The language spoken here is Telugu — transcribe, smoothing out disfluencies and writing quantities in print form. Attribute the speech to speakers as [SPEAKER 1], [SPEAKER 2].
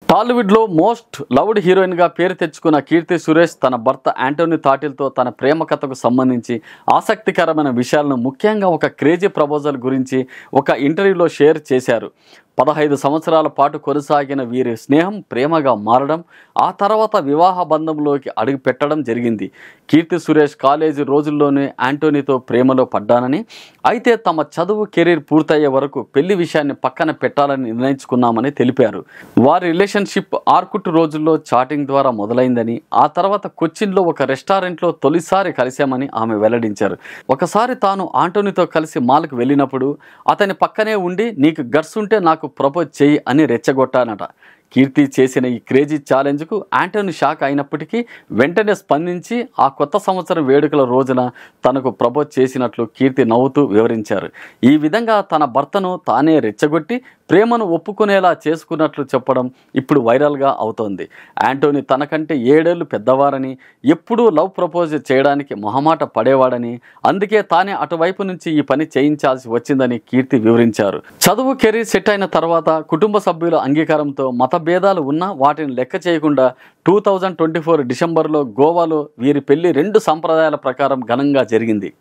[SPEAKER 1] టాలీవుడ్లో మోస్ట్ లవ్డ్ హీరోయిన్గా పేరు తెచ్చుకున్న కీర్తి సురేష్ తన భర్త యాంటోనీ తాటిల్తో తన ప్రేమ కథకు సంబంధించి ఆసక్తికరమైన విషయాలను, ముఖ్యంగా ఒక క్రేజీ ప్రపోజల్ గురించి ఒక ఇంటర్వ్యూలో షేర్ చేశారు. 15 సంవత్సరాల పాటు కొనసాగిన వీరి స్నేహం ప్రేమగా మారడం, ఆ తర్వాత వివాహ బంధంలోకి అడుగు పెట్టడం జరిగింది. కీర్తి సురేష్ కాలేజీ రోజుల్లోనే యాంటోనీతో ప్రేమలో పడ్డానని, అయితే తమ చదువు కెరీర్ పూర్తయ్యే వరకు పెళ్లి విషయాన్ని పక్కన పెట్టాలని నిర్ణయించుకున్నామని తెలిపారు. వారి రిలేషన్షిప్ ఆర్కుట్ రోజుల్లో చాటింగ్ ద్వారా మొదలైందని, ఆ తర్వాత కొచ్చిన్లో ఒక రెస్టారెంట్లో తొలిసారి కలిశామని ఆమె వెల్లడించారు. ఒకసారి తాను ఆంటోనీతో కలిసి మాల్కు వెళ్ళినప్పుడు అతని పక్కనే ఉండి, నీకు గట్స్ ఉంటే నాకు ప్రపోజ్ చేయి అని రెచ్చగొట్టానట. కీర్తి చేసిన ఈ క్రేజీ ఛాలెంజ్కు యాంటోనీ షాక్ అయినప్పటికీ వెంటనే స్పందించి ఆ కొత్త సంవత్సరం వేడుకల రోజున తనకు ప్రపోజ్ చేసినట్లు కీర్తి నవ్వుతూ వివరించారు. ఈ విధంగా తన భర్తను తానే రెచ్చగొట్టి ప్రేమను ఒప్పుకునేలా చేసుకున్నట్లు చెప్పడం ఇప్పుడు వైరల్గా అవుతోంది. యాంటోనీ తనకంటే 7 ఏళ్లు పెద్దవారని, ఎప్పుడూ లవ్ ప్రపోజ్ చేయడానికి మొహమాట పడేవాడని, అందుకే తానే అటువైపు నుంచి ఈ పని చేయించాల్సి వచ్చిందని కీర్తి వివరించారు. చదువు కెరీర్ సెట్ అయిన తర్వాత కుటుంబ సభ్యుల అంగీకారంతో మతభేదాలు ఉన్నా వాటిని లెక్క చేయకుండా 2024 డిసెంబర్లో గోవాలో వీరి పెళ్లి 2 సంప్రదాయాల ప్రకారం ఘనంగా జరిగింది.